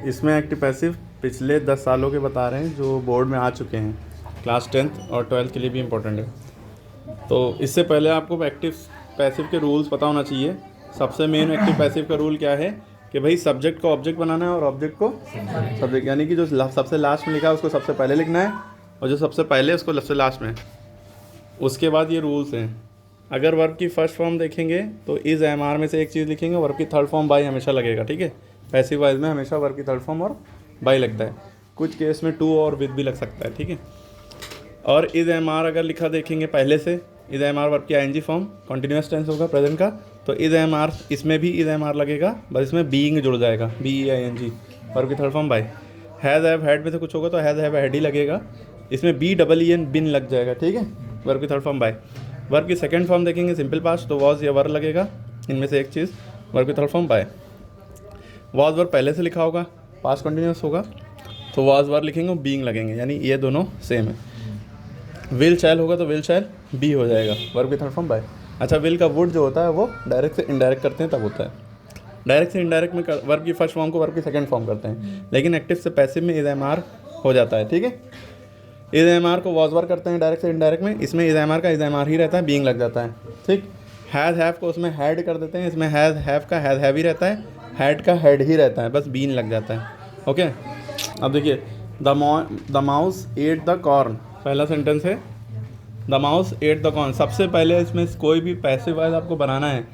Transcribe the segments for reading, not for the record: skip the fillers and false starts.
इसमें active passive पिछले 10 सालों के बता रहे हैं जो बोर्ड में आ चुके हैं, क्लास 10th और 12th के लिए भी इम्पोर्टेंट है। तो इससे पहले आपको एक्टिव पैसिव के रूल्स पता होना चाहिए। सबसे मेन एक्टिव पैसिव का रूल क्या है कि भाई सब्जेक्ट को ऑब्जेक्ट बनाना है और ऑब्जेक्ट को सब्जेक्ट, यानी कि जो सबसे लास्ट में लिखा है उसको सबसे पहले लिखना है और जो सबसे पहले उसको सबसे लास्ट में। उसके बाद ये रूल्स हैं। अगर वर्ब की फर्स्ट फॉर्म देखेंगे तो इज़ एम आर में से एक चीज़ लिखेंगे, वर्ब की थर्ड फॉर्म बाई हमेशा लगेगा, ठीक है। पैसिव वाइज में हमेशा वर्ब की थर्ड फॉर्म और बाई लगता है, कुछ केस में टू और विद भी लग सकता है, ठीक है। और इज़ एम आर अगर लिखा देखेंगे पहले से, इज़ एम आर वर्ब की I N G form continuous tense होगा प्रेजेंट का, तो इज़ एम आर इसमें भी इज़ एम आर लगेगा, बस इसमें बीइंग जुड़ जाएगा, B E I N G, verb की third form by. Has have had में से कुछ होगा तो हैज़ हैव हैड ही लगेगा, इसमें बी डबल ई एन बिन लग जाएगा, ठीक है, वर्ब की थर्ड फॉर्म बाय। वर्ब की सेकंड फॉर्म देखेंगे सिंपल पास्ट तो वॉज या वर लगेगा, इनमें से एक चीज़, वर्ब की third form by. Was verb पहले से लिखा होगा, पास्ट कंटिन्यूस होगा तो वॉज वर लिखेंगे और बीइंग लगेंगे, यानी ये दोनों सेम है। विल शैल होगा तो विल शैल बी हो जाएगा, वर्ब की थर्ड फॉर्म बाय। अच्छा, विल का वुड जो होता है वो डायरेक्ट से इनडायरेक्ट करते हैं तब होता है, डायरेक्ट से इनडायरेक्ट में वर्ब की फर्स्ट फॉर्म को वर्ब की सेकंड फॉर्म करते हैं, लेकिन एक्टिव से पैसिव में इज एम आर हो जाता है, ठीक है। इज एम आर को वॉज वर करते हैं डायरेक्ट से इनडायरेक्ट में, इसमें इज एम आर का इज एम आर ही रहता है, बीइंग लग जाता है, ठीक। हैज़ हैव को उसमें हैड कर देते हैं, इसमें हैज़ हैव का हैज़ हैव ही रहता है, हैड का हैड ही रहता है, बस बीन लग जाता है, ओके। अब देखिए, the mouse at the corn, पहला सेंटेंस है the mouse at the corn. सबसे पहले इसमें कोई भी पैसिव वाइज आपको बनाना है,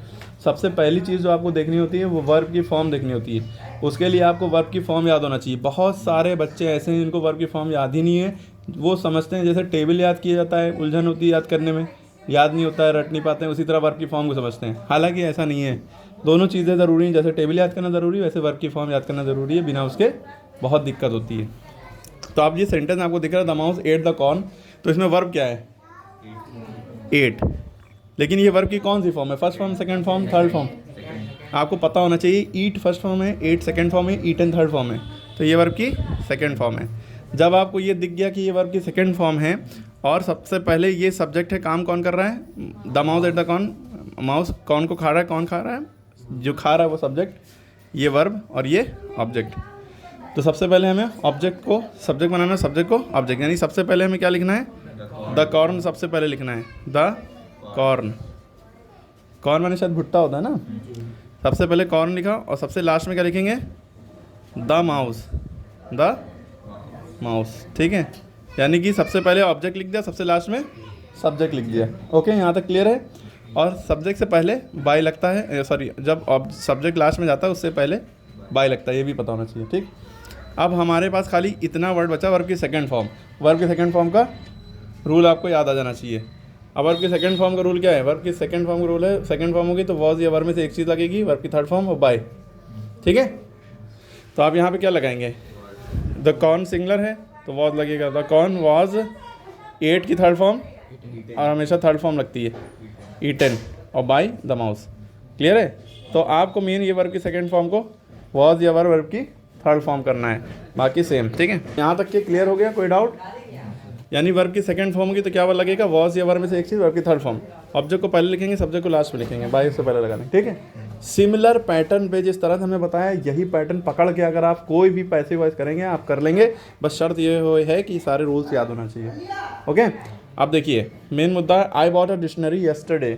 सबसे पहली चीज़ जो आपको देखनी होती है वो वर्ब की फॉर्म देखनी होती है। उसके लिए आपको वर्ब की फॉर्म याद होना चाहिए। बहुत सारे बच्चे ऐसे हैं जिनको वर्ब की फॉर्म याद ही नहीं है, वो समझते हैं जैसे टेबल याद किया जाता है, उलझन होती है याद करने में, याद नहीं होता है, रट नहीं पाते हैं, उसी तरह वर्ब की फॉर्म को समझते हैं, हालांकि ऐसा नहीं है। दोनों चीज़ें ज़रूरी हैं, जैसे टेबल याद करना ज़रूरी है वैसे वर्ब की फॉर्म याद करना ज़रूरी है, बिना उसके बहुत दिक्कत होती है। तो आप ये सेंटेंस आपको दिख रहा है the mouse at the corn, तो इसमें वर्ब क्या है, एट, लेकिन ये वर्ब की कौन सी फॉर्म है, first form, second form, third form. आपको पता होना चाहिए, ईट फर्स्ट फॉर्म है, एट सेकंड फॉर्म है, ईटन थर्ड फॉर्म है, तो ये वर्ब की सेकंड फॉर्म है। जब आपको ये दिख गया कि ये वर्ब की सेकंड फॉर्म है और सबसे पहले ये सब्जेक्ट है, काम कौन कर रहा है, the mouse at the corn, mouse कौन को खा रहा है, कौन खा रहा है, जो खा रहा है वो सब्जेक्ट, ये वर्ब और ये ऑब्जेक्ट। तो सबसे पहले हमें ऑब्जेक्ट को सब्जेक्ट बनाना, सब्जेक्ट को ऑब्जेक्ट, यानी सबसे पहले हमें क्या लिखना है, द कॉर्न सबसे पहले लिखना है, द कॉर्न, कॉर्न मैंने शायद भुट्टा होता है ना, सबसे पहले कॉर्न लिखा और सबसे लास्ट में क्या लिखेंगे, द माउस, द माउस, ठीक है। यानी कि सबसे पहले ऑब्जेक्ट लिख दिया, सबसे लास्ट में सब्जेक्ट लिख दिया, ओके, यहाँ तक क्लियर है। और सब्जेक्ट से पहले बाय लगता है, सॉरी, जब सब्जेक्ट लास्ट में जाता है उससे पहले बाय लगता है, ये भी पता होना चाहिए, ठीक। अब हमारे पास खाली इतना वर्ड बचा, वर्ब की सेकंड फॉर्म। वर्ब की सेकंड फॉर्म का रूल आपको याद आ जाना चाहिए। अब वर्ब की सेकंड फॉर्म का रूल क्या है, वर्ब की सेकंड फॉर्म का रूल है, सेकंड फॉर्म होगी तो वॉज या वर्ब में से एक चीज़ लगेगी, वर्ब की थर्ड फॉर्म और बाय, ठीक है। तो आप यहाँ पे क्या लगाएंगे, द कॉर्न सिंगुलर है तो वॉज लगेगा, द कॉर्न वॉज, एट की थर्ड फॉर्म और हमेशा थर्ड फॉर्म लगती है, ईटन, और बाय द माउस, क्लियर है। तो आपको मेन ये वर्ब की सेकंड फॉर्म को वॉज या वर्ब की थर्ड फॉर्म करना है, बाकी सेम, ठीक है। यहाँ तक के क्लियर हो गया, कोई डाउट। यानी वर्ब की सेकंड फॉर्म होगी तो क्या वर्ब लगेगा, वॉज या वर्ब में से एक चीज़, वर्ब की थर्ड फॉर्म। ऑब्जेक्ट को पहले लिखेंगे, सब्जेक्ट को लास्ट में लिखेंगे, बाय उससे पहले लगाने, ठीक है। सिमिलर पैटर्न पे जिस तरह से हमने बताया, यही पैटर्न पकड़ के अगर आप कोई भी पैसिव वॉइस करेंगे आप कर लेंगे, बस शर्त ये है कि सारे रूल्स याद होना चाहिए, ओके। अब देखिए, मेन मुद्दा है, I bought a dictionary yesterday,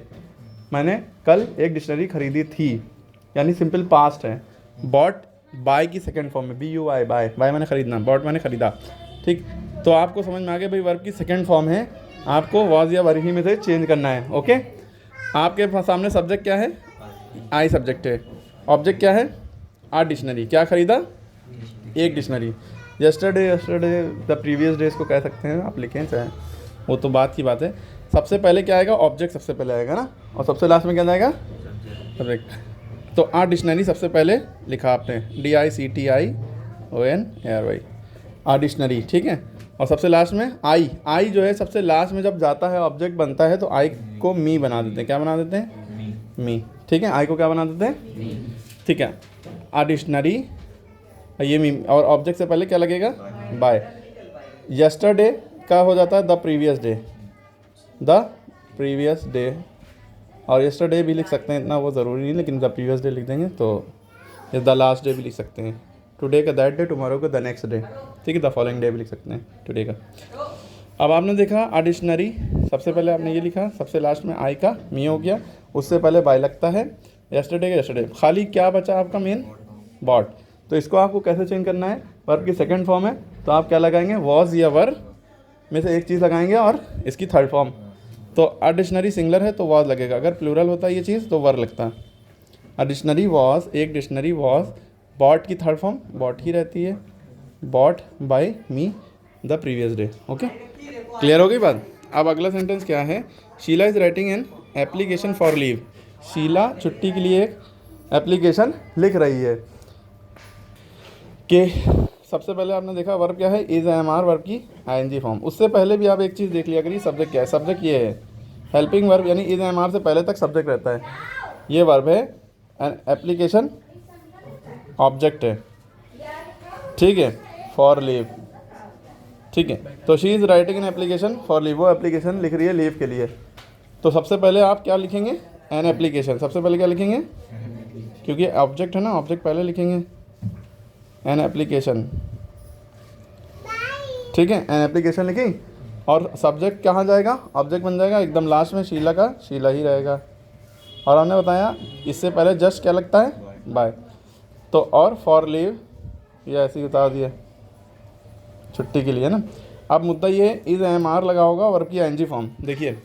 मैंने कल एक डिक्शनरी खरीदी थी, यानी सिंपल पास्ट है। बॉट बाय की सेकंड फॉर्म में, B U Y, buy, buy मैंने खरीदना, बॉट मैंने खरीदा, ठीक। तो आपको समझ में आ गया भाई वर्ब की सेकंड फॉर्म है, आपको वॉज या वर्ब ही में से चेंज करना है, ओके। आपके सामने सब्जेक्ट क्या है, आई सब्जेक्ट है, ऑब्जेक्ट क्या है, आ डिक्शनरी, क्या खरीदा, एक dictionary. Yesterday, yesterday the previous days को कह सकते हैं आप, लिखें चाहे, वो तो बात की बात है। सबसे पहले क्या आएगा, ऑब्जेक्ट सबसे पहले आएगा ना, और सबसे लास्ट में क्या जाएगा, सब्जेक्ट। तो आ डिक्शनरी सबसे पहले लिखा आपने, DICTIONARY, आ डिक्शनरी, ठीक है। और सबसे लास्ट में आई, आई जो है सबसे लास्ट में जब जाता है ऑब्जेक्ट बनता है तो आई को मी बना देते हैं, क्या बना देते हैं, मी, ठीक है। आई को क्या बना देते हैं, ठीक है, आ डिक्शनरी, ये मी, और ऑब्जेक्ट से पहले क्या लगेगा, बाय। यस्टरडे का हो जाता है the previous day, the previous day, और यस्टरडे भी लिख सकते हैं, इतना वो ज़रूरी नहीं, लेकिन द प्रीवियस डे लिख देंगे तो द लास्ट डे भी लिख सकते हैं, टुडे का दैट डे, टुमारो का द नेक्स्ट डे, ठीक है, द फॉलोइंग डे भी लिख सकते हैं टुडे का। अब आपने देखा डिक्शनरी, सबसे पहले आपने ये लिखा, सबसे लास्ट में आई का मी हो गया, उससे पहले बाय लगता है, यस्टरडे का यस्टरडे, खाली क्या बचा आपका मेन बॉट। तो इसको आपको कैसे चेंज करना है, वर्ब की सेकंड फॉर्म है तो आप क्या लगाएंगे, वॉज या वर में से एक चीज़ लगाएंगे और इसकी थर्ड फॉर्म। तो डिक्शनरी सिंगलर है तो वॉज लगेगा, अगर प्लूरल होता है ये चीज़ तो वर लगता है। डिक्शनरी वॉज, एक डिक्शनरी वॉज, बॉट की थर्ड फॉर्म बॉट ही रहती है, bought by me the previous day. Okay, clear हो गई बात। अब अगला सेंटेंस क्या है, Sheela is writing an application for leave, Sheela छुट्टी के लिए एक एप्लीकेशन लिख रही है। कि सबसे पहले आपने देखा वर्ब क्या है, इज एम आर, वर्ब की आईएनजी फॉर्म। उससे पहले भी आप एक चीज़ देख लिया करिए, सब्जेक्ट क्या है, सब्जेक्ट ये है हेल्पिंग वर्ब, यानी इज एम आर से पहले तक सब्जेक्ट रहता है, ये वर्ब है, एंड एप्लीकेशन ऑब्जेक्ट है, ठीक है, फॉर लीव, ठीक है। तो she is writing an application for leave, वो एप्लीकेशन लिख रही है लीव के लिए। तो सबसे पहले आप क्या लिखेंगे, एन एप्लीकेशन, सबसे पहले क्या लिखेंगे, क्योंकि ऑब्जेक्ट है ना, ऑब्जेक्ट पहले लिखेंगे, एन एप्लीकेशन, ठीक है, एन एप्लीकेशन लिखी, और सब्जेक्ट कहाँ जाएगा, ऑब्जेक्ट बन जाएगा एकदम लास्ट में, शीला का शीला ही रहेगा। और हमने बताया इससे पहले जस्ट क्या लगता है, बाय। तो और फॉर लीव ये ऐसे ही उतार दिया, छुट्टी के लिए ना। अब मुद्दा ये इज़ एम आर लगा होगा वर्ब की एनजी फॉर्म, देखिए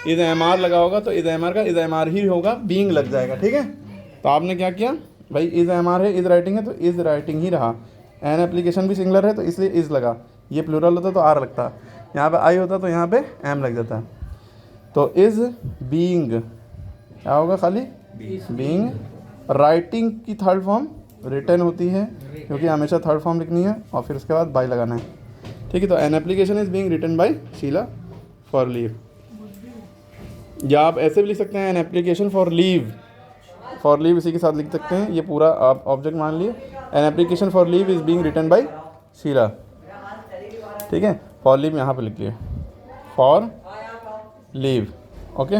इज़ एम आर लगा होगा तो इज़ एम आर का इज़ एम आर ही होगा, बीइंग लग जाएगा, ठीक है। तो आपने क्या किया भाई, इज़ एम आर है, इज़ राइटिंग है तो इज़ राइटिंग ही रहा, एन एप्लीकेशन भी सिंगलर है तो इसलिए इज़ लगा, ये प्लूरल होता तो आर लगता, यहाँ पे आई होता तो यहाँ पे एम लग जाता। तो इज़ बीइंग क्या होगा, खाली बीइंग। राइटिंग की थर्ड फॉर्म रिटन होती है, क्योंकि हमेशा थर्ड फॉर्म लिखनी है और फिर उसके बाद बाय लगाना है, ठीक है। तो an application is being written by Sheela for leave, या आप ऐसे भी लिख सकते हैं an application for leave, for leave इसी के साथ लिख सकते हैं, ये पूरा आप ऑब्जेक्ट मान लिए, an application for leave is being written by Sheela, ठीक है। फॉर लीव यहाँ पे लिख लिए, फॉर लीव, ओके।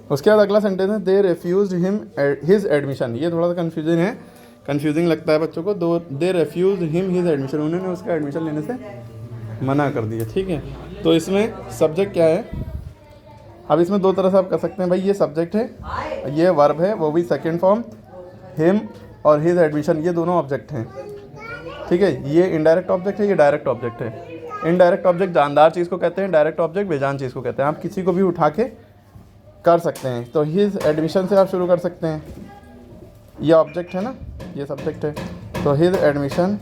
उसके बाद अगला सेंटेंस है, दे रेफ्यूज्ड हिम हिज एडमिशन, ये थोड़ा सा कन्फ्यूजन है, कन्फ्यूजिंग लगता है बच्चों को। दे रेफ्यूज्ड हिम हिज एडमिशन, उन्होंने उसका एडमिशन लेने से मना कर दिया, ठीक है। तो इसमें सब्जेक्ट क्या है, अब इसमें दो तरह से आप कर सकते हैं भाई, ये सब्जेक्ट है, ये वर्ब है, वो भी सेकंड फॉर्म, हिम और हिज एडमिशन ये दोनों ऑब्जेक्ट हैं, ठीक है। ये इनडायरेक्ट ऑब्जेक्ट है, ये डायरेक्ट ऑब्जेक्ट है। इनडायरेक्ट ऑब्जेक्ट जानदार चीज़ को कहते हैं, डायरेक्ट ऑब्जेक्ट बेजान चीज़ को कहते हैं। आप किसी को भी उठा के कर सकते हैं। तो हिज एडमिशन से आप शुरू कर सकते हैं, ये ऑब्जेक्ट है ना, ये सब्जेक्ट है, तो his admission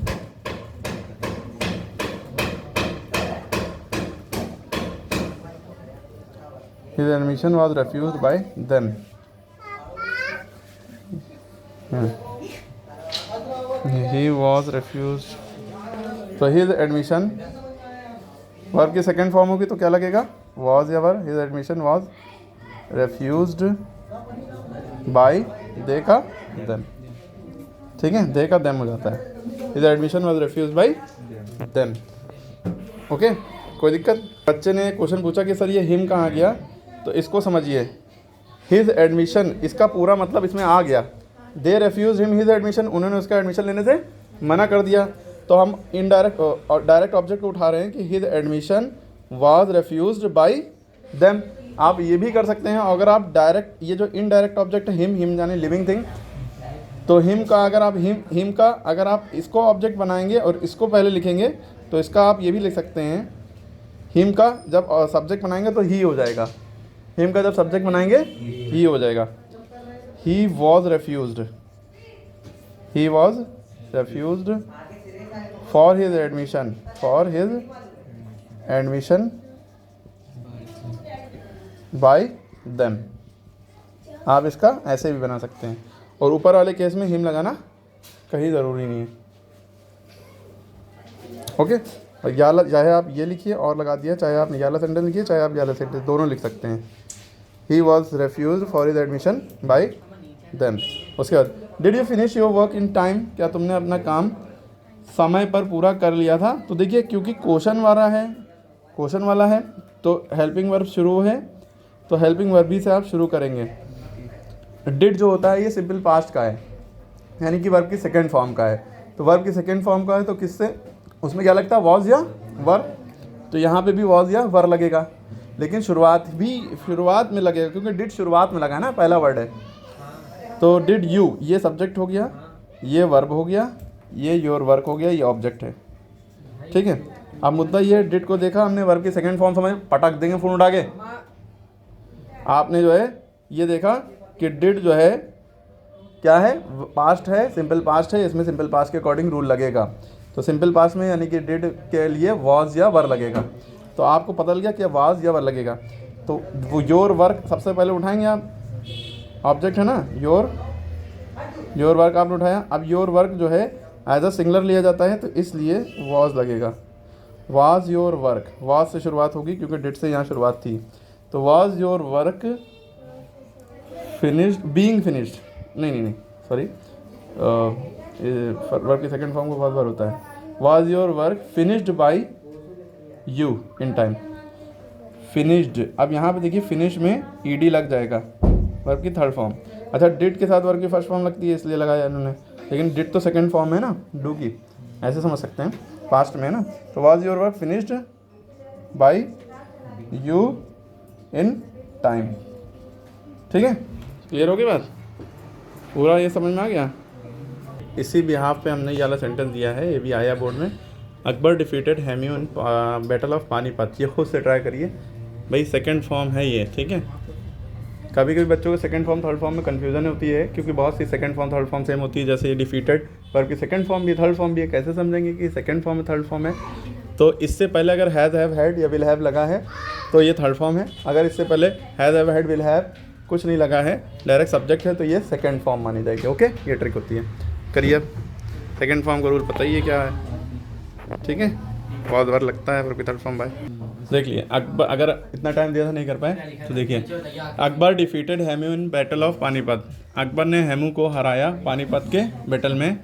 his admission was refused by them, he was refused, तो his admission वर्ब की सेकंड फॉर्म होगी तो क्या लगेगा, was या verb, his admission was refused by they का them, ठीक है, they का them हो जाता है, his admission was refused by them, okay. कोई दिक्कत। बच्चे ने क्वेश्चन पूछा कि सर ये हिम कहाँ गया, तो इसको समझिए, हिज एडमिशन इसका पूरा मतलब इसमें आ गया, दे रेफ्यूज हिम हिज एडमिशन, उन्होंने उसका एडमिशन लेने से मना कर दिया। तो हम इनडायरेक्ट और डायरेक्ट ऑब्जेक्ट को उठा रहे हैं कि his admission was refused by them. आप ये भी कर सकते हैं, अगर आप डायरेक्ट, ये जो इनडायरेक्ट ऑब्जेक्ट है हिम, हिम यानी लिविंग थिंग, तो हिम का अगर आप हिम का अगर आप इसको ऑब्जेक्ट बनाएंगे और इसको पहले लिखेंगे तो इसका आप ये भी लिख सकते हैं, हिम का जब सब्जेक्ट बनाएंगे तो ही हो जाएगा, हिम का जब सब्जेक्ट बनाएंगे ही हो जाएगा। He was refused, he was refused for his admission, for his admission by them. आप इसका ऐसे भी बना सकते हैं, और ऊपर वाले केस में हिम लगाना कहीं ज़रूरी नहीं है, ओके। और याला, चाहे आप ये लिखिए और लगा दिया, चाहे आप याला सेंटेंस लिखिए, चाहे आप याला सेंटेंस, दोनों लिख सकते हैं। He was refuge for his admission by them. उसके बाद, did you finish your work in time, क्या तुमने अपना काम समय पर पूरा कर लिया था। तो देखिए क्योंकि क्वेश्चन वाला है तो हेल्पिंग वर्ब शुरू है, तो हेल्पिंग वर्ब ही से आप शुरू करेंगे। डिड जो होता है ये सिंपल पास्ट का है, यानी कि वर्ब की सेकंड फॉर्म का है, तो वर्ब की सेकेंड फॉर्म का है तो किससे, उसमें क्या लगता है, वॉज या वर। तो यहाँ पे भी वॉज या वर लगेगा, लेकिन शुरुआत में लगेगा क्योंकि डिड शुरुआत में लगा है ना, पहला वर्ड है। तो डिड यू, ये सब्जेक्ट हो गया, ये वर्ब हो गया, ये योर वर्क हो गया, ये ऑब्जेक्ट है। ठीक है, अब मुद्दा ये, डिड को देखा हमने, वर्ब की सेकंड फॉर्म समझ, पटक देंगे फ़ोन उठा के। आपने जो है ये देखा कि डिड जो है क्या है, पास्ट है, सिंपल पास्ट है, इसमें सिंपल पास्ट के अकॉर्डिंग रूल लगेगा। तो सिंपल पास्ट में यानी कि डिड के लिए वॉज या वर लगेगा। तो आपको पता लग गया कि वॉज या वर लगेगा। तो वो योर वर्क सबसे पहले उठाएंगे आप, ऑब्जेक्ट है ना, योर वर्क आपने उठाया। अब योर वर्क जो है एज अ सिंगुलर लिया जाता है, तो इसलिए वॉज लगेगा। वॉज योर वर्क, वॉज से शुरुआत होगी क्योंकि डिड से यहाँ शुरुआत थी। तो was your work finished, being finished, नहीं सॉरी, वर्क की सेकंड फॉर्म को बहुत बार होता है। Was your work finished by you in time, finished. अब यहाँ पे देखिए फिनिश में ईडी लग जाएगा, वर्ब की थर्ड फॉर्म। अच्छा, डिड के साथ वर्ब की फर्स्ट फॉर्म लगती है इसलिए लगाया इन्होंने, लेकिन डिड तो सेकंड फॉर्म है ना डू की, ऐसे समझ सकते हैं, पास्ट में है ना। तो was your work finished by you in time. ठीक है, क्लियर हो गई बात, पूरा ये समझ में आ गया। इसी बिहाफ पे हमने ये वाला सेंटेंस दिया है, ये भी आया बोर्ड में। Akbar defeated Hemu in battle of Panipat. ये खुद से ट्राई करिए भाई, सेकंड फॉर्म है ये। ठीक है, कभी कभी बच्चों को सेकंड फॉर्म थर्ड फॉर्म में कन्फ्यूजन होती है, क्योंकि बहुत सी second form third form same होती है। जैसे ये डिफीटेड वर्ब की सेकंड फॉर्म भी थर्ड फॉर्म भी है, कैसे समझेंगे कि सेकंड फॉर्म है थर्ड फॉर्म है। तो इससे पहले अगर हैज़ हैव हैड या विल हैव लगा है तो ये थर्ड फॉर्म है। अगर इससे पहले has have had will have कुछ नहीं लगा है, डायरेक्ट सब्जेक्ट है, तो ये सेकंड फॉर्म मानी जाएगी। ओके, ये ट्रिक होती है। करिए, सेकंड फॉर्म का रूल पता ही है क्या है। ठीक है, बहुत बार लगता है वर्ब की थर्ड फॉर्म बाय। देख लिए, अकबर, अगर इतना टाइम दिया था नहीं कर पाए तो देखिए, Akbar defeated Hemu in battle of Panipat. Akbar ने हेमू को हराया पानीपत के बैटल में।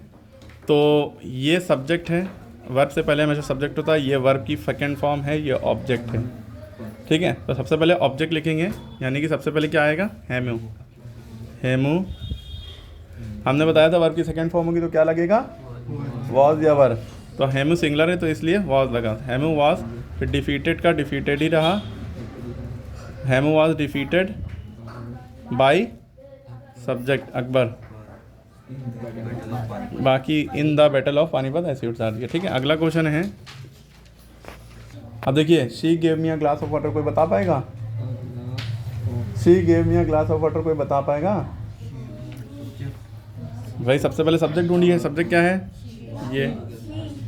तो ये सब्जेक्ट है, वर्ब से पहले हमेशा सब्जेक्ट होता है, ये वर्ब की सेकंड फॉर्म है, ये ऑब्जेक्ट है। ठीक है, तो सबसे पहले ऑब्जेक्ट लिखेंगे, यानी कि सबसे पहले क्या आएगा, हेमू। हेमू हमने बताया था वर्ब की सेकंड फॉर्म होगी तो क्या लगेगा, वॉज या वर। तो हेमू सिंगुलर है तो इसलिए वॉज लगा, हेमू वॉज। फिर डिफीटेड का डिफीटेड ही रहा, Hemu was defeated by subject Akbar, बाकी in the battle of Panipat ऐसे उतार दिया। ठीक है, अगला क्वेश्चन है, अब देखिए, she gave me a glass of water, कोई बता पाएगा, she gave me a glass of water, कोई बता पाएगा भाई। सबसे पहले सब्जेक्ट ढूंढिए, सब्जेक्ट क्या है, ये।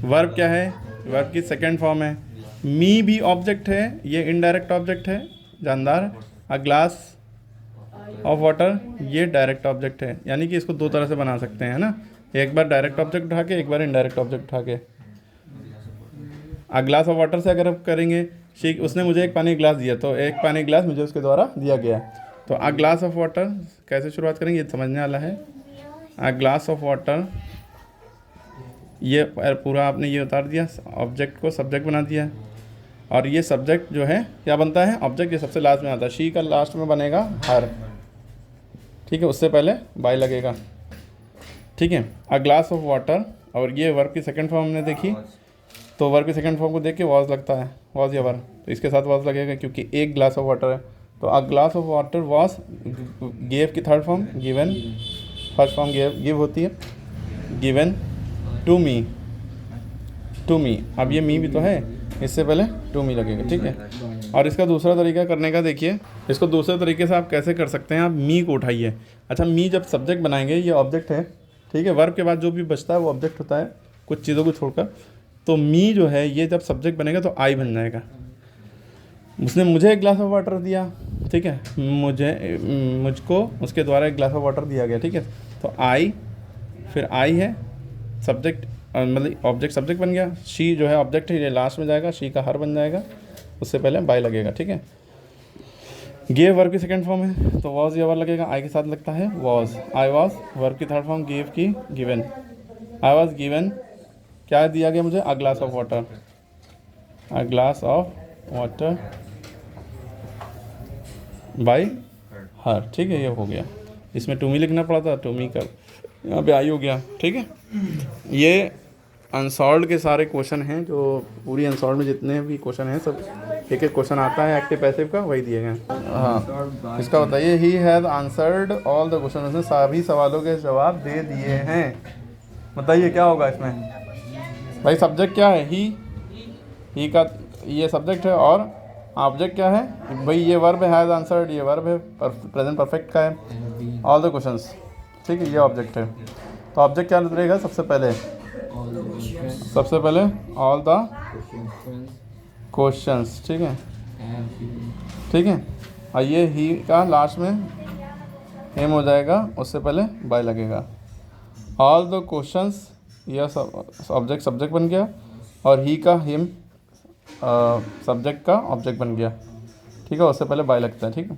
वर्ब क्या है, वर्ब की सेकंड फॉर्म है। मी भी ऑब्जेक्ट है, ये इनडायरेक्ट ऑब्जेक्ट है, जानदार। अ ग्लास ऑफ वाटर, ये डायरेक्ट ऑब्जेक्ट है। यानी कि इसको दो तरह से बना सकते हैं ना, एक बार डायरेक्ट ऑब्जेक्ट उठा के, एक बार इनडायरेक्ट ऑब्जेक्ट उठा के। अ ग्लास ऑफ वाटर से अगर आप करेंगे, शी, उसने मुझे एक पानी गिलास दिया, तो एक पानी गिलास मुझे उसके द्वारा दिया गया। तो अ ग्लास ऑफ वाटर कैसे शुरुआत करेंगे, ये समझने वाला है। अ ग्लास ऑफ वाटर, ये पूरा आपने ये उतार दिया, ऑब्जेक्ट को सब्जेक्ट बना दिया। और ये सब्जेक्ट जो है क्या बनता है, ऑब्जेक्ट, ये सबसे लास्ट में आता है। शी का लास्ट में बनेगा हर। ठीक है, उससे पहले बाय लगेगा। ठीक है, अ ग्लास ऑफ वाटर, और ये वर्ब की सेकंड फॉर्म हमने देखी, तो वर्ब की सेकंड फॉर्म को देख के वॉज लगता है, वॉज या वर्ब, तो इसके साथ वॉज लगेगा क्योंकि एक ग्लास ऑफ वाटर है। तो a glass of water was, gave की third form given, first form give होती है, given to me, to me. अब ये मी भी तो है, इससे पहले टू मी लगेगा। ठीक है, और इसका दूसरा तरीका करने का देखिए, इसको दूसरे तरीके से आप कैसे कर सकते हैं, आप मी को उठाइए। अच्छा, मी जब सब्जेक्ट बनाएंगे, ये ऑब्जेक्ट है, ठीक है, वर्ब के बाद जो भी बचता है वो ऑब्जेक्ट होता है, कुछ चीज़ों को छोड़कर। तो मी जो है ये जब सब्जेक्ट बनेगा तो आई बन जाएगा। उसने मुझे एक ग्लास ऑफ वाटर दिया, ठीक है, मुझको उसके द्वारा एक ग्लास ऑफ वाटर दिया गया। ठीक है, तो आई, फिर आई है सब्जेक्ट, मतलब ऑब्जेक्ट सब्जेक्ट बन गया। शी जो है ऑब्जेक्ट है, ये लास्ट में जाएगा, शी का हर बन जाएगा, उससे पहले बाय लगेगा। ठीक है, गेव वर्ब की सेकंड फॉर्म है, तो वॉज या वर लगेगा, आई के साथ लगता है वॉज। आई वॉज वर्ब की थर्ड फॉर्म, गेव की गिवन। आई वॉज गिवन, क्या दिया गया मुझे, अ glass of water, a glass of water bye हर। ठीक है, ये हो गया। इसमें टू मी लिखना पड़ा था, टू मी का यहाँ पे आई हो गया। ठीक है। ये अनसॉल्व के सारे क्वेश्चन हैं, जो पूरी अनसॉल्व में जितने भी क्वेश्चन हैं सब एक एक क्वेश्चन आता है एक्टिव पैसिव का, वही दिए गए हैं। हाँ, इसका बताइए। He has answered all the question, उसने सभी सवालों के जवाब दे दिए हैं। बताइए क्या होगा इसमें। भाई सब्जेक्ट क्या है, ही का ये सब्जेक्ट है, और ऑब्जेक्ट क्या है भाई, ये वर्ब हैज़ आंसर्ड, ये वर्ब है, प्रेजेंट परफेक्ट का है, ऑल द क्वेश्चंस, ठीक है, ये ऑब्जेक्ट है। तो ऑब्जेक्ट क्या रहेगा सबसे पहले ऑल द क्वेश्चंस, ठीक है, ठीक है। और ये ही का लास्ट में एम हो जाएगा, उससे पहले बाय लगेगा। ऑल द क्वेश्चंस, यह सब्जेक्ट बन गया, और ही का हिम सब्जेक्ट का ऑब्जेक्ट बन गया, ठीक है, उससे पहले बाय लगता है, ठीक है।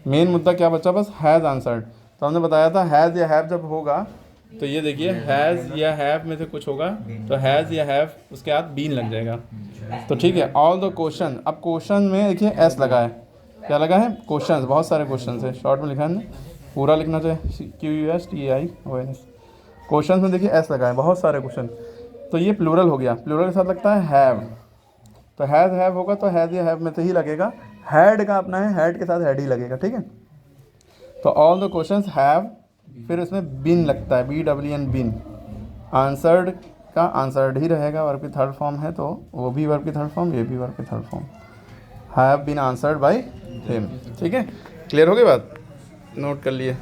मेन मुद्दा क्या बचा बस, हैज़ आंसर्ड। तो हमने बताया था हैज़ या हैव जब होगा तो ये देखिए हैज़ या हैव में से कुछ होगा, तो हैज़ या हैव उसके बाद बीन लग जाएगा, तो ठीक है। ऑल द क्वेश्चन, अब क्वेश्चन में देखिए एस लगा है, क्या लगा है, क्वेश्चंस, बहुत सारे क्वेश्चन है, शॉर्ट में लिखा है ना, पूरा लिखना चाहिए, QUSTI क्वेश्चन में देखिए एस लगा है, बहुत सारे क्वेश्चन। तो ये प्लूरल हो गया, प्लूरल के साथ लगता है हैव, तो हैज़ हैव होगा तो हैज़ या हैव में से ही लगेगा। हैड का अपना है, हैड के साथ हैड ही लगेगा, ठीक है। तो ऑल द क्वेश्चंस हैव, फिर इसमें बिन लगता है, BWN बिन। आंसर्ड का आंसर्ड ही रहेगा, वर्ब की थर्ड फॉर्म है, तो वो भी वर्ब की थर्ड फॉर्म, ये भी वर्ब की third form, have been answered by him, ठीक है। क्लियर हो गई बात, नोट कर लिए।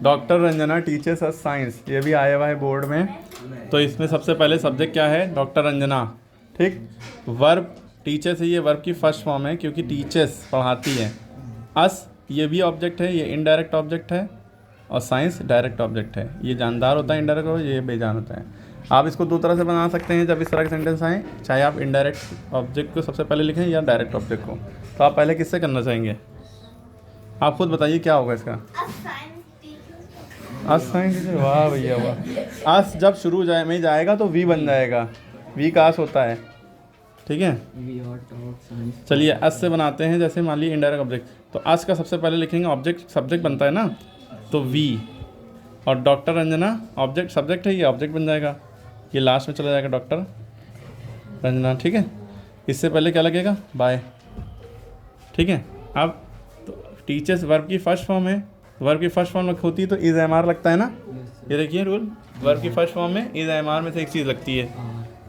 Doctor Ranjana teachers us science, ये भी आया हुआ है बोर्ड में। तो इसमें सबसे पहले सब्जेक्ट क्या है, डॉक्टर रंजना, ठीक। वर्ब टीचर्स है, ये वर्ब की फर्स्ट फॉर्म है क्योंकि टीचर्स पढ़ाती है। अस ये भी ऑब्जेक्ट है, ये इनडायरेक्ट ऑब्जेक्ट है, और साइंस डायरेक्ट ऑब्जेक्ट है। ये जानदार होता है इनडायरेक्ट, और ये बेजान होता है। आप इसको दो तरह से बना सकते हैं जब इस तरह के सेंटेंस आए, चाहे आप इनडायरेक्ट ऑब्जेक्ट को सबसे पहले लिखें या डायरेक्ट ऑब्जेक्ट को। तो आप पहले किससे करना चाहेंगे, आप खुद बताइए क्या होगा इसका। अस साइंस टीचर, वाह भैया वाह। अस जब शुरू में जाएगा तो वी बन जाएगा, वी का अस होता है, ठीक है। चलिए अस से बनाते हैं, जैसे मान लीजिए इनडायरेक्ट ऑब्जेक्ट, तो अस का सबसे पहले लिखेंगे, ऑब्जेक्ट सब्जेक्ट बनता है ना, तो वी, और डॉक्टर रंजना ऑब्जेक्ट सब्जेक्ट है, ये ऑब्जेक्ट बन जाएगा, ये लास्ट में चला जाएगा डॉक्टर रंजना, ठीक है। इससे पहले क्या लगेगा, बाय, ठीक है। अब तो टीचर्स वर्ब की फर्स्ट फॉर्म है, वर्ब की फर्स्ट फॉर्म होती है तो इज एम आर लगता है ना, ये देखिए रूल, वर्ब की फर्स्ट फॉर्म में इज एम आर में से एक चीज़ लगती है,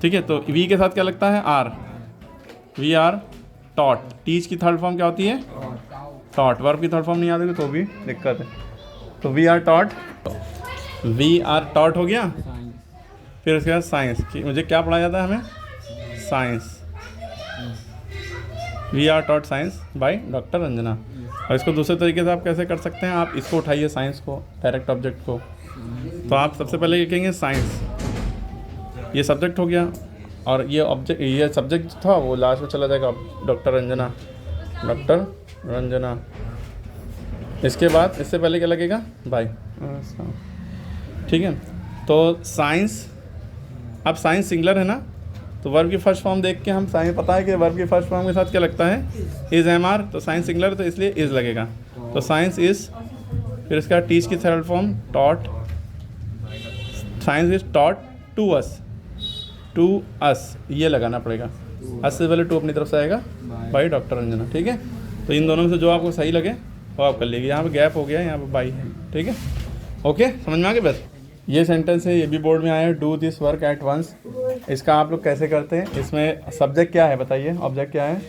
ठीक है। तो वी के साथ क्या लगता है, are, we are taught. Teach की थर्ड फॉर्म क्या होती है, टॉट। वर्ब की थर्ड फॉर्म नहीं आती तो भी दिक्कत है, तो we are taught, we are taught हो गया। फिर उसके बाद साइंस की, मुझे क्या पढ़ाया जाता है हमें, science, we are taught science by doctor Ranjana. और इसको दूसरे तरीके से आप कैसे कर सकते हैं, आप इसको उठाइए साइंस को, डायरेक्ट ऑब्जेक्ट को, तो आप सबसे पहले लिखेंगे साइंस, ये सब्जेक्ट हो गया, और ये ऑब्जेक्ट, ये सब्जेक्ट था वो लास्ट में चला जाएगा, डॉक्टर रंजना, डॉक्टर रंजना। इसके बाद इससे पहले क्या लगेगा, बाय, ठीक है। तो साइंस, अब साइंस सिंगुलर है ना, तो वर्ब की फर्स्ट फॉर्म देख के हम साइंस, पता है कि वर्ब की फर्स्ट फॉर्म के साथ क्या लगता है, इज एम आर, तो साइंस सिंगुलर तो इसलिए इज लगेगा, तो साइंस इज। फिर इसका टीच की third form taught, science is taught to us, ये लगाना पड़ेगा, अस से पहले टू अपनी तरफ से आएगा, बाई डॉक्टर रंजना, ठीक है। तो इन दोनों में से जो आपको सही लगे वो आप कर लीजिए। यहाँ पे गैप हो गया है, यहाँ पे बाई है, ठीक है, ओके, समझ में आ गया। बस ये सेंटेंस है, ये भी बोर्ड में आया है, do this work at once. इसका आप लोग कैसे करते हैं, इसमें सब्जेक्ट क्या है बताइए, ऑब्जेक्ट क्या है,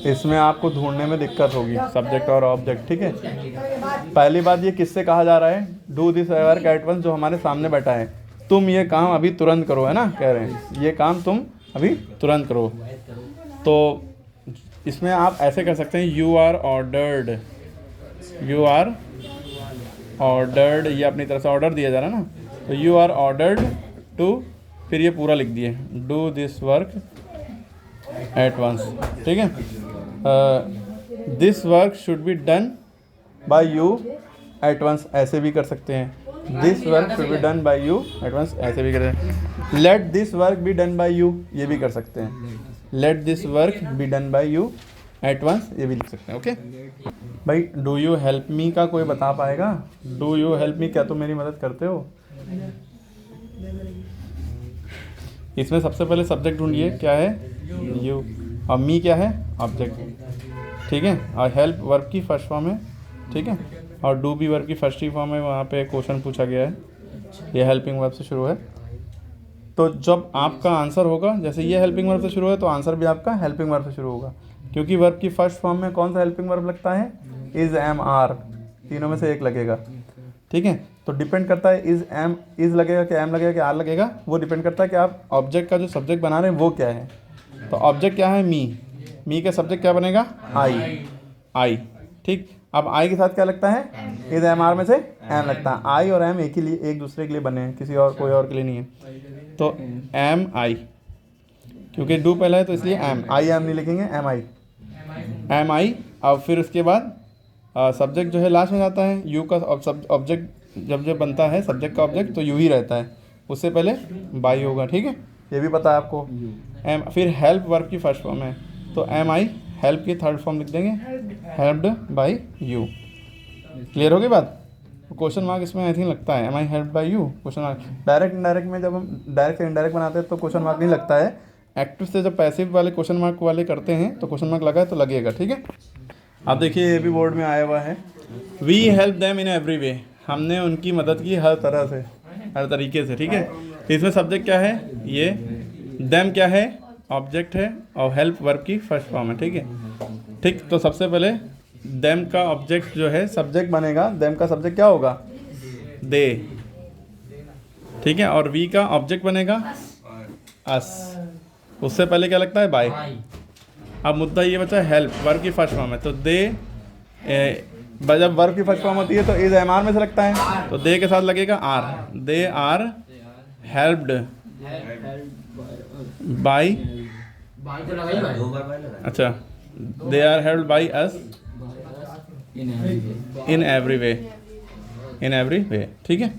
इसमें आपको ढूंढने में दिक्कत होगी सब्जेक्ट और ऑब्जेक्ट, ठीक है। पहली बात, ये किससे कहा जा रहा है, do this work at once, जो हमारे सामने बैठा है, तुम ये काम अभी तुरंत करो, है ना, कह रहे हैं ये काम तुम अभी तुरंत करो। तो इसमें आप ऐसे कर सकते हैं, you are ordered, you are ordered, ये अपनी तरफ से ऑर्डर दिया जा रहा है ना, तो यू आर ऑर्डर्ड टू, फिर ये पूरा लिख दिए, do this work at once, ठीक है। This work should be done by you at once, ऐसे भी कर सकते हैं, this work should be done by you at once, ऐसे भी कर सकते हैं। Let this work be done by you, ये भी कर सकते हैं, let this work be done by you at once ये भी लिख सकते हैं। ओके भाई, डू यू हेल्प मी का कोई बता पाएगा? डू यू हेल्प मी, क्या तुम मेरी मदद करते हो? इसमें सबसे पहले सब्जेक्ट ढूंढिए, क्या है? यू। और मी क्या है? ऑब्जेक्ट। ठीक है, और हेल्प वर्ब की फर्स्ट फॉर्म है। ठीक है, और डू भी वर्ब की फर्स्ट ही फॉर्म है। वहाँ पे क्वेश्चन पूछा गया है, ये हेल्पिंग वर्ब से शुरू है। तो जब आपका आंसर होगा, जैसे ये हेल्पिंग वर्ब से शुरू है तो आंसर भी आपका हेल्पिंग वर्ब से शुरू होगा, क्योंकि वर्ब की फर्स्ट फॉर्म में कौन सा हेल्पिंग वर्ब लगता है? इज़, एम, आर, तीनों में से एक लगेगा। ठीक है, तो डिपेंड करता है इज़, एम, इज़ लगेगा कि एम लगेगा कि आर लगेगा, वो डिपेंड करता है कि आप ऑब्जेक्ट का जो सब्जेक्ट बना रहे हैं वो क्या है। तो ऑब्जेक्ट क्या है? मी का सब्जेक्ट क्या बनेगा? आई। ठीक, अब आई के साथ क्या लगता है? इज, एम, आर में से एम लगता है। आई और एम एक दूसरे के लिए बने हैं, किसी और कोई और के लिए नहीं है। तो एम आई, क्योंकि डू पहला है तो इसलिए एम, आई एम नहीं लिखेंगे, एम आई। अब फिर उसके बाद सब्जेक्ट जो है लास्ट में जाता है। यू का ऑब्जेक्ट जब बनता है, सब्जेक्ट का ऑब्जेक्ट, तो यू ही रहता है, उससे पहले बाई होगा। ठीक है, ये भी पता है आपको। एम, फिर हेल्प वर्ब की फर्स्ट फॉर्म है, तो एम आई, हेल्प की थर्ड फॉर्म लिख देंगे, हेल्प्ड बाई यू। क्लियर होगी बात? क्वेश्चन मार्क इसमें आई थिंक लगता है, am I helped by you, question mark. Direct indirect में जब हम डायरेक्ट से इनडायरेक्ट बनाते हैं तो क्वेश्चन मार्क नहीं लगता है। एक्टिव से जब पैसिव वाले क्वेश्चन मार्क वाले करते हैं तो क्वेश्चन मार्क लगा है तो लगेगा। ठीक है, अब देखिए ये भी बोर्ड में आया हुआ है, we help them in every way, हमने उनकी मदद की हर तरह से, हर तरीके से। ठीक है, तो इसमें सब्जेक्ट क्या है? ये। देम क्या है? ऑब्जेक्ट है, और हेल्प वर्ब की फर्स्ट फॉर्म है। ठीक है, ठीक, तो सबसे पहले देम का ऑब्जेक्ट जो है सब्जेक्ट बनेगा, देम का सब्जेक्ट क्या होगा? दे। ठीक है, और वी का ऑब्जेक्ट बनेगा अस, उससे पहले क्या लगता है? बाय। अब मुद्दा ये बचा हेल्प, वर्ब की फर्स्ट फॉर्म है, तो दे, जब वर्ब की फर्स्ट फॉर्म होती है तो इज, एम, आर में से लगता है, तो दे के साथ लगेगा are. They are helped by, अच्छा, they are helped by us in every way, in every way. ठीक है,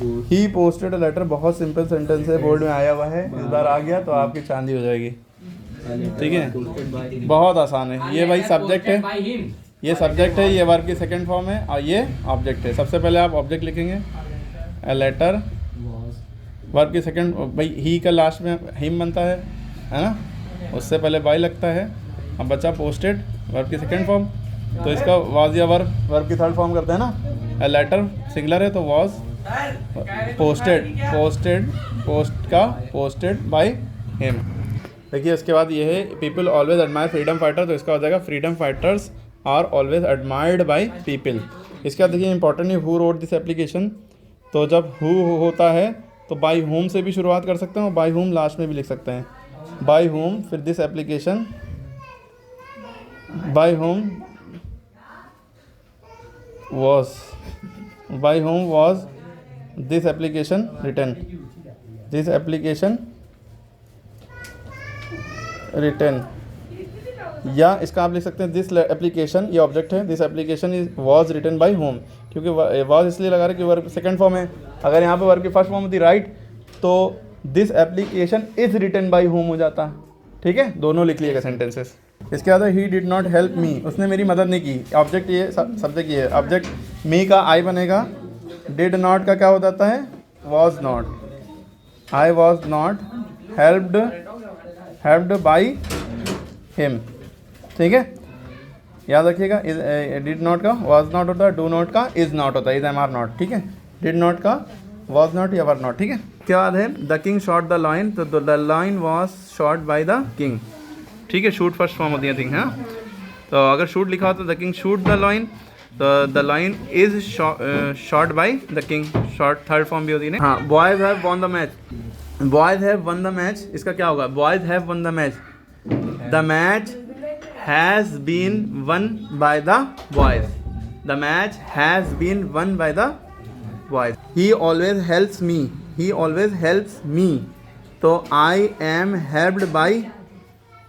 ही पोस्टेड अ लेटर, बहुत सिंपल सेंटेंस है, बोर्ड में आया हुआ है, इस बार आ गया तो आपकी चांदी हो जाएगी। ठीक है, बहुत आसान है ये भाई। सब्जेक्ट है, ये सब्जेक्ट है, ये वर्ब की सेकंड फॉर्म है, और ये ऑब्जेक्ट है। सबसे पहले आप ऑब्जेक्ट लिखेंगे, अ लेटर, वर्ब की सेकंड, भाई ही का लास्ट में हिम बनता है ना, उससे पहले बाई लगता है। अब बचा पोस्टेड, वर्ब की सेकंड फॉर्म, तो इसका वाज या वर्ब की थर्ड फॉर्म करते हैं ना। अ लेटर सिंगुलर है तो वाज, पोस्टेड, पोस्ट का पोस्टेड बाई हिम। देखिए उसके बाद ये है, people always admire freedom fighter, तो इसका हो जाएगा freedom fighters are always admired by people. इसके बाद देखिए इंपॉर्टेंट है, हु रोट दिस एप्लीकेशन, तो जब हु होता है तो बाई होम से भी शुरुआत कर सकते हैं और बाई होम लास्ट में भी लिख सकते हैं। बाई होम, फिर this application, by him was, by him was this application written, this application written, या इसका आप लिख सकते हैं दिस एप्लीकेशन, ये ऑब्जेक्ट है, this application is was written by him, क्योंकि वॉज इसलिए लगा रहे कि वर्ब सेकंड फॉर्म है। अगर यहाँ पे वर्ब की फर्स्ट फॉर्म होती राइट, तो this application is written by him हो जाता। ठीक है, दोनों लिख लिएगा सेंटेंसेस। इसके बाद he did not help me, उसने मेरी मदद नहीं की, ऑब्जेक्ट ये, सब्जेक्ट ये, ऑब्जेक्ट मी का आई बनेगा, डिड नॉट का क्या हो जाता है? Was not, I was not helped by him. ठीक है, याद रखिएगा, डिड नॉट का वॉज नॉट होता है, डू नॉट का इज नॉट होता है, इज, एम, आर नॉट। ठीक है, डिड नॉट का वॉज नॉट या वर नॉट। ठीक है, क्या बाद है? The king shot the lion, तो the lion was shot by the king. ठीक है, शूट फर्स्ट फॉर्म होती है थिंक, हाँ, तो अगर शूट लिखा होता है the king shoot the lion, तो the lion is shot by the king, shot third form भी होती है ना। हाँ, boys have won the match, boys have won the match, इसका क्या होगा? Boys have won the match, the match has been won by the boys, the match has been won by the boys. He always helps me, he always helps me, तो I M helped by,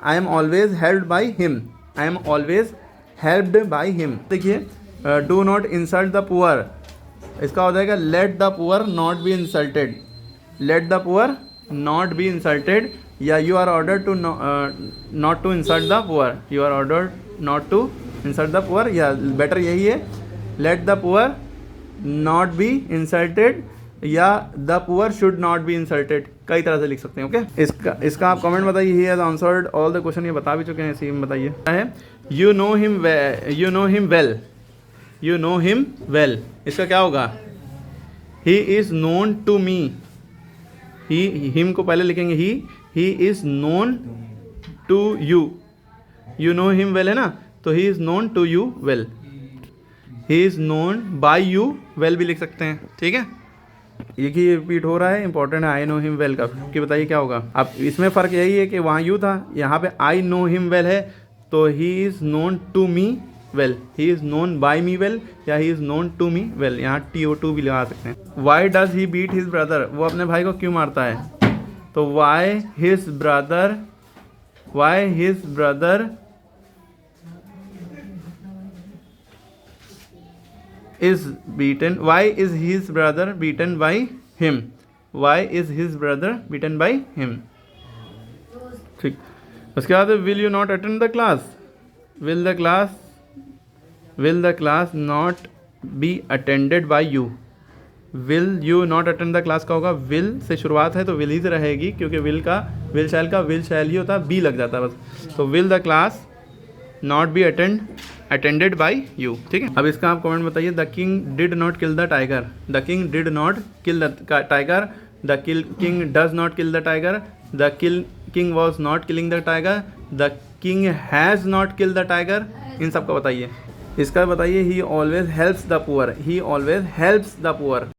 I am always helped by him, I am always helped by him. देखिए, do not insult the poor, इसका हो जाएगा let the poor not be insulted, let the poor not be insulted, या you are order to not to insult the poor, you are order not to insult the poor, या better यही है let the poor not be insulted, या the poor should not be insulted, कई तरह से लिख सकते हैं। ओके, इसका आप कमेंट बताइए। He has answered all the question, ये बता भी चुके हैं, इसी में बताइए है you know him well, you know him well, you know him well, इसका क्या होगा? He is known to me, he him को पहले लिखेंगे he is known to you, you know him well है ना, तो he is known to you well, he is known by you well भी लिख सकते हैं। ठीक है, एक ही रिपीट हो रहा है, इंपॉर्टेंट है आई नो हिम वेल का, कि बताइए क्या होगा। अब इसमें फ़र्क यही है कि वहाँ यू था, यहाँ पे आई नो हिम वेल है, तो he is known to me well, he is known by me well, या he is known to me well, यहाँ TO2 भी लगा सकते हैं। Why does he beat his brother, वो अपने भाई को क्यों मारता है? तो why his brother is beaten, why is his brother beaten by him, why is his brother beaten by him। ठीक, उसके बाद will you not attend the class, will the class not be attended by you, will you not attend the class का होगा, will से शुरुआत है तो will ही से रहेगी, क्योंकि will shall ही होता है, be लग जाता है बस, तो will the class not be attended by you। ठीक है, अब इसका आप कमेंट बताइए। The king did not kill the tiger, the king did not kill the tiger, the king does not kill the tiger, the king was not killing the tiger, the king has not kill the tiger, इन सब का बताइए। इसका बताइए he always helps the poor, he always helps the poor.